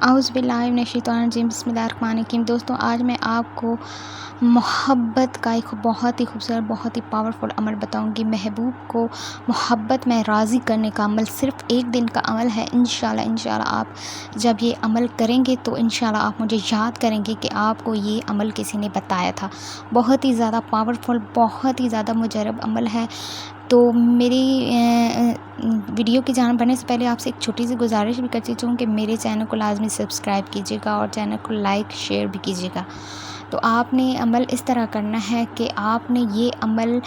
اعوذ باللہ من الشیطان الرجیم، بسم اللہ الرحمن الرحیم۔ دوستوں، آج میں آپ کو محبت کا ایک بہت ہی خوبصورت، بہت ہی پاورفل عمل بتاؤں گی۔ محبوب کو محبت میں راضی کرنے کا عمل صرف ایک دن کا عمل ہے۔ انشاءاللہ آپ جب یہ عمل کریں گے تو انشاءاللہ آپ مجھے یاد کریں گے کہ آپ کو یہ عمل کسی نے بتایا تھا۔ بہت ہی زیادہ پاورفل، بہت ہی زیادہ مجرب عمل ہے۔ تو میری ویڈیو کی جانب بڑھنے سے پہلے آپ سے ایک چھوٹی سی گزارش بھی کرتی ہوں کہ میرے چینل کو لازمی سبسکرائب کیجیے گا اور چینل کو لائک شیئر بھی کیجیے گا۔ تو آپ نے عمل اس طرح کرنا ہے کہ آپ نے یہ عمل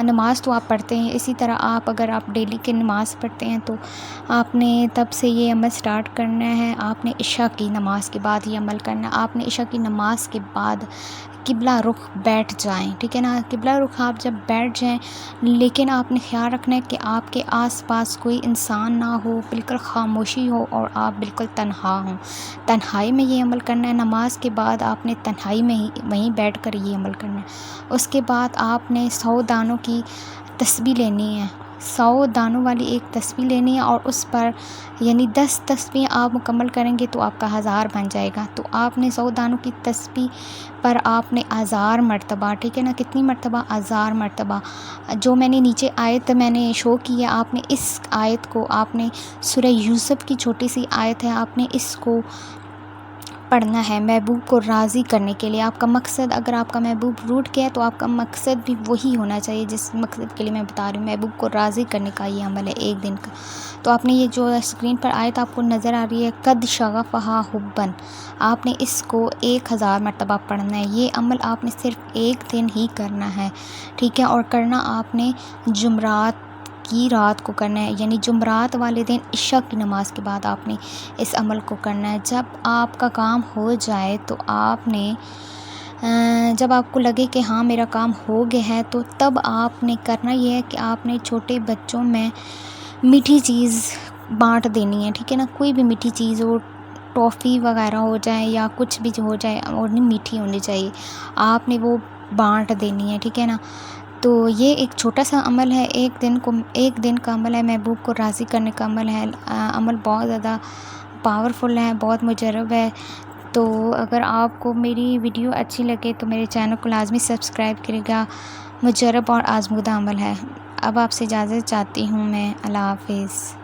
نماز تو آپ پڑھتے ہیں، اسی طرح اگر آپ ڈیلی کی نماز پڑھتے ہیں تو آپ نے تب سے یہ عمل سٹارٹ کرنا ہے۔ آپ نے عشاء کی نماز کے بعد یہ عمل کرنا ہے۔ آپ نے عشاء کی نماز کے بعد قبلہ رخ بیٹھ جائیں، ٹھیک ہے نا۔ قبلہ رخ آپ جب بیٹھ جائیں، لیکن آپ نے خیال رکھنا ہے کہ آپ کے آس پاس کوئی انسان نہ ہو، بالکل خاموشی ہو اور آپ بالکل تنہا ہوں۔ تنہائی میں یہ عمل کرنا ہے۔ نماز کے بعد آپ نے تنہائی میں ہی وہیں بیٹھ کر یہ عمل کرنا ہے۔ اس کے بعد آپ نے 100 دانوں کی تسبیح لینی ہے، 100 دانوں والی ایک تسبیح لینی ہے، اور اس پر یعنی 10 تسبیح آپ مکمل کریں گے تو آپ کا 1000 بن جائے گا۔ تو آپ نے 100 دانوں کی تسبیح پر آپ نے 1000 مرتبہ، ٹھیک ہے نا، کتنی مرتبہ؟ 1000 مرتبہ۔ جو میں نے نیچے آیت میں نے شو کی ہے، آپ نے اس آیت کو، آپ نے سورہ یوسف کی چھوٹی سی آیت ہے، آپ نے اس کو پڑھنا ہے محبوب کو راضی کرنے کے لیے۔ آپ کا مقصد، اگر آپ کا محبوب روٹھ گیا ہے تو آپ کا مقصد بھی وہی ہونا چاہیے جس مقصد کے لیے میں بتا رہی ہوں۔ محبوب کو راضی کرنے کا یہ عمل ہے ایک دن کا۔ تو آپ نے یہ جو اسکرین پر آیت آپ کو نظر آ رہی ہے، قد شغفہا حباً، آپ نے اس کو 1000 مرتبہ پڑھنا ہے۔ یہ عمل آپ نے صرف ایک دن ہی کرنا ہے، ٹھیک ہے، اور کرنا آپ نے جمعرات کی رات کو کرنا ہے، یعنی جمعرات والے دن عشاء کی نماز کے بعد آپ نے اس عمل کو کرنا ہے۔ جب آپ کا کام ہو جائے تو آپ نے جب آپ کو لگے کہ ہاں میرا کام ہو گیا ہے، تو تب آپ نے کرنا یہ ہے کہ آپ نے چھوٹے بچوں میں میٹھی چیز بانٹ دینی ہے، ٹھیک ہے نا۔ کوئی بھی میٹھی چیز ہو، ٹافی وغیرہ ہو جائے یا کچھ بھی ہو جائے، اور نہیں میٹھی ہونی چاہیے، آپ نے وہ بانٹ دینی ہے، ٹھیک ہے نا۔ تو یہ ایک چھوٹا سا عمل ہے، ایک دن کا عمل ہے، محبوب کو راضی کرنے کا عمل ہے۔ عمل بہت زیادہ پاورفل ہے، بہت مجرب ہے۔ تو اگر آپ کو میری ویڈیو اچھی لگے تو میرے چینل کو لازمی سبسکرائب کرے گا۔ مجرب اور آزمودہ عمل ہے۔ اب آپ سے اجازت چاہتی ہوں میں، اللہ حافظ۔